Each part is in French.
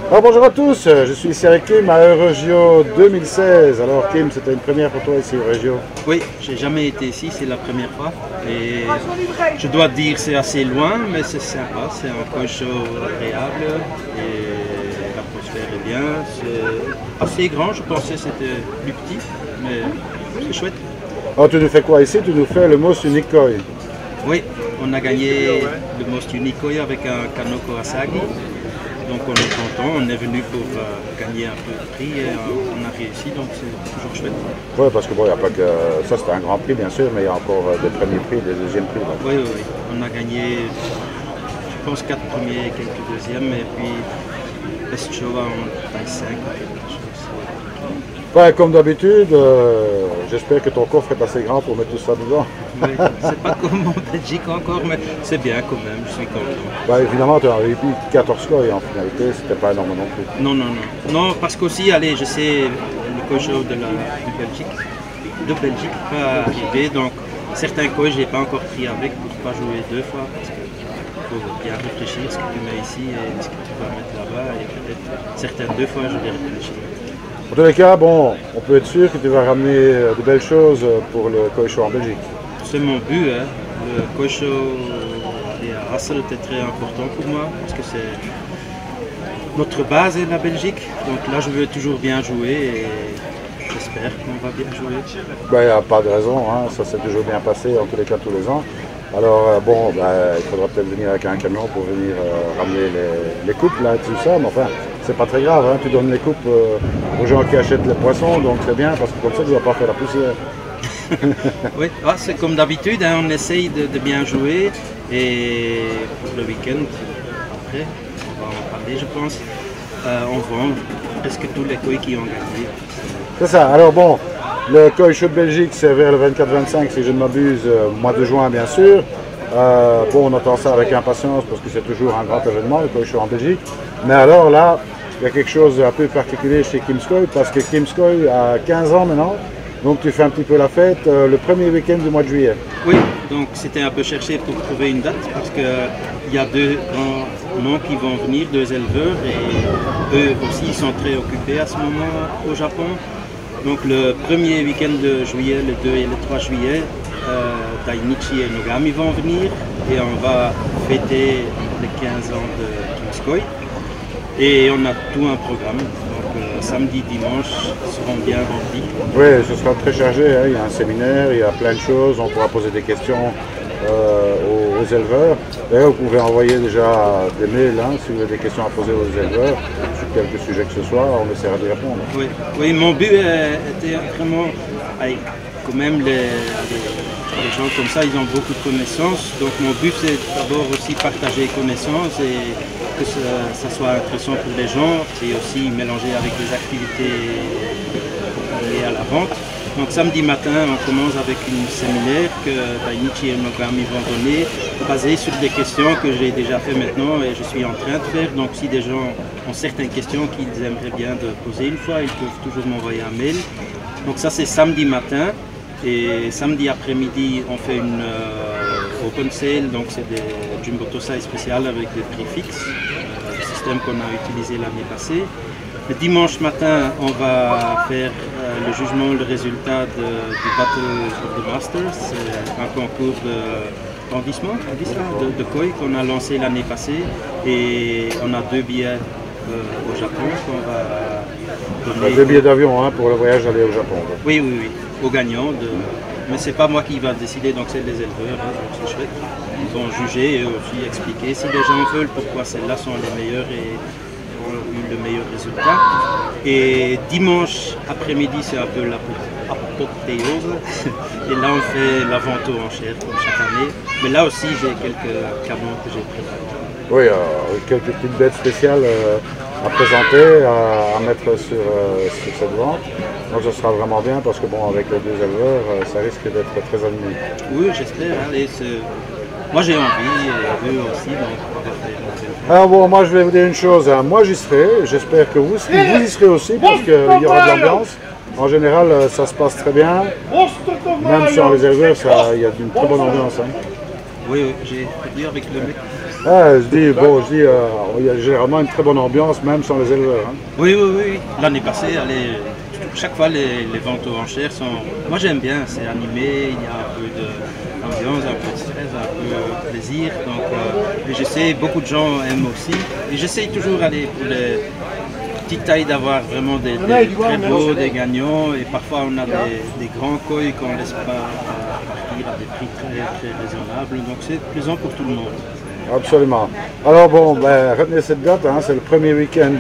Alors bonjour à tous, je suis ici avec Kim à Eurogio 2016. Alors Kim, c'était une première pour toi ici à Eurogio? Oui, j'ai jamais été ici, c'est la première fois. Et je dois dire c'est assez loin, mais c'est sympa, c'est un coin show agréable et l'atmosphère est bien. C'est assez grand, je pensais que c'était plus petit, mais c'est chouette. Alors tu nous fais quoi ici? Tu nous fais le Most Unique Koi. Oui, on a gagné le Most Unique Koi avec un Kano Kawasaki. Donc on est content, on est venu pour gagner un peu de prix et on a réussi, donc c'est toujours chouette. Oui, parce que bon, il n'y a pas que ça, c'était un grand prix bien sûr, mais il y a encore des premiers prix, des deuxièmes prix. Là. Oui, oui, oui, on a gagné, je pense, 4 premiers et quelques deuxièmes, et puis Best Show en taille 5 ou quelque chose. Ouais, comme d'habitude, j'espère que ton coffre est assez grand pour mettre tout ça dedans. Oui, c'est pas comme en Belgique encore, mais c'est bien quand même, je suis content. Bah, évidemment, tu as eu 14 Koi en finalité, c'était pas énorme non plus. Non, non, non. Non, parce qu'aussi, allez, je sais, le Koi Show de Belgique va arriver, donc certains Koi, je n'ai pas encore pris avec pour ne pas jouer deux fois, parce qu'il faut bien réfléchir ce que tu mets ici et ce que tu vas mettre là-bas, et peut-être certaines deux fois, je vais réfléchir. En tous les cas, bon, on peut être sûr que tu vas ramener de belles choses pour le Koi Show en Belgique. C'est mon but, hein. Le Koi Show à Hasselt était très important pour moi, parce que c'est notre base est la Belgique, donc là je veux toujours bien jouer et j'espère qu'on va bien jouer. Il n'y a pas de raison, hein. Ça s'est toujours bien passé en tous les cas tous les ans. Alors bon, il faudra peut-être venir avec un camion pour venir ramener les coupes là, tout ça, mais enfin, c'est pas très grave, hein. Tu donnes les coupes aux gens qui achètent les poissons, donc c'est bien parce que comme ça tu ne vas pas faire la poussière. Oui, c'est comme d'habitude, hein, on essaye de bien jouer et pour le week-end, après, on va en parler je pense, on vend presque tous les Koi qui ont gagné. C'est ça, alors bon, le Koi Show de Belgique c'est vers le 24-25 si je ne m'abuse, mois de juin bien sûr. Bon, on attend ça avec impatience parce que c'est toujours un grand événement, le Koi Show en Belgique. Mais alors là, il y a quelque chose un peu particulier chez Kim's Koi parce que Kim's Koi a 15 ans maintenant. Donc tu fais un petit peu la fête le premier week-end du mois de juillet. Oui, donc c'était un peu cherché pour trouver une date parce qu'il y a deux grands noms qui vont venir, deux éleveurs et eux aussi ils sont très occupés à ce moment au Japon. Donc le premier week-end de juillet, le 2 et le 3 juillet, Dainichi et Nogami vont venir et on va fêter les 15 ans de Kim's Koi. Et on a tout un programme, donc samedi, dimanche seront bien remplis. Oui, ce sera très chargé, hein. Il y a un séminaire, il y a plein de choses, on pourra poser des questions aux éleveurs. D'ailleurs, vous pouvez envoyer déjà des mails hein, si vous avez des questions à poser aux éleveurs, sur quelque sujet que ce soit, on essaiera d'y répondre. Oui, oui, mon but était vraiment, quand même les gens comme ça, ils ont beaucoup de connaissances, donc mon but c'est d'abord aussi partager connaissances et que ça soit intéressant pour les gens et aussi mélanger avec des activités liées à la vente. Donc samedi matin, on commence avec une séminaire que Dainichi et Nogami vont donner, basée sur des questions que j'ai déjà fait maintenant et je suis en train de faire. Donc si des gens ont certaines questions qu'ils aimeraient bien de poser une fois, ils peuvent toujours m'envoyer un mail. Donc ça c'est samedi matin et samedi après-midi, on fait une open sale, donc c'est des Jumbo Tosai spéciales avec des prix fixes, le système qu'on a utilisé l'année passée. Le dimanche matin, on va faire le jugement, le résultat du Battle of the Masters, c'est un concours de grandissement, de Koi qu'on a lancé l'année passée et on a 2 billets au Japon qu'on va donner. 2 billets d'avion hein, pour le voyage aller au Japon. Oui, oui, oui, aux gagnants. Mais c'est pas moi qui va décider, donc c'est les éleveurs, hein, donc c'est chouette. Ils vont juger et aussi expliquer si les gens veulent pourquoi celles-là sont les meilleures et ont eu le meilleur résultat. Et dimanche après-midi, c'est un peu l'apothéose. Et là, on fait la vente aux enchères comme chaque année. Mais là aussi, j'ai quelques canons que j'ai préparés. Oui, quelques petites bêtes spéciales à présenter, à mettre sur cette vente. Donc ce sera vraiment bien parce que bon, avec les deux éleveurs, ça risque d'être très animé. Oui, j'espère. Moi j'ai envie, et eux aussi, donc on va faire. Alors bon, moi je vais vous dire une chose, hein. Moi j'y serai, j'espère que vous y serez aussi parce qu'il y aura de l'ambiance. En général, ça se passe très bien, même sans les éleveurs, il y a une très bonne ambiance. Hein. Oui, j'ai dit avec le mec Ah, il y a généralement une très bonne ambiance, même sans les éleveurs. Hein. Oui, oui, oui. L'année passée, chaque fois les ventes aux enchères sont. Moi j'aime bien, c'est animé, il y a un peu d'ambiance, un peu de stress, un peu de plaisir. Donc, et j'essaie, beaucoup de gens aiment aussi. Et j'essaie toujours d'aller pour les petites tailles d'avoir vraiment des très beaux, des gagnants. Et parfois on a des grands coils qu'on ne laisse pas partir à des prix très, très raisonnables. Donc c'est plaisant pour tout le monde. Absolument. Alors bon, ben, retenez cette date, hein, c'est le premier week-end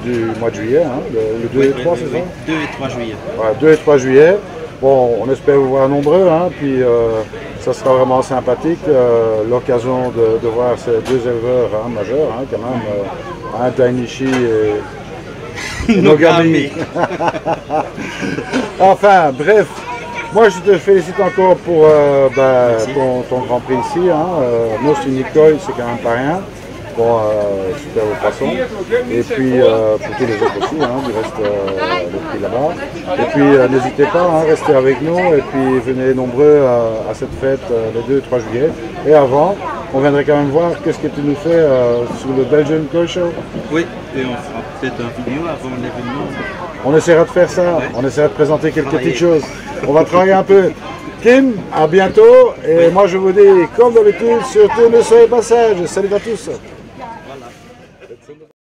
du mois de juillet, hein, le 2 et 3, c'est ça? 2 et 3 juillet. Ouais, 2 et 3 juillet. Bon, on espère vous voir nombreux, hein, puis ça sera vraiment sympathique, l'occasion de voir ces deux éleveurs hein, majeurs, hein, quand même, Dainichi et Nogami. Enfin, bref. Moi, je te félicite encore pour ton Grand Prix ici. Hein. Most Unicoy, c'est quand même pas rien. Bon, super au poisson. Et puis, pour tous les autres aussi, hein, du reste des prix là-bas. Et puis, n'hésitez pas, hein, restez avec nous. Et puis, venez nombreux à cette fête le 2 et 3 juillet. Et avant, on viendrait quand même voir qu'est-ce que tu nous fais sur le Belgian Koi Show. Oui, et on fera peut-être une vidéo avant l'événement. On essaiera de faire ça, ouais. On essaiera de présenter quelques petites choses. On va travailler un peu. Kim, à bientôt. Et moi je vous dis, comme d'habitude, surtout ne soyez pas sages. Salut à tous.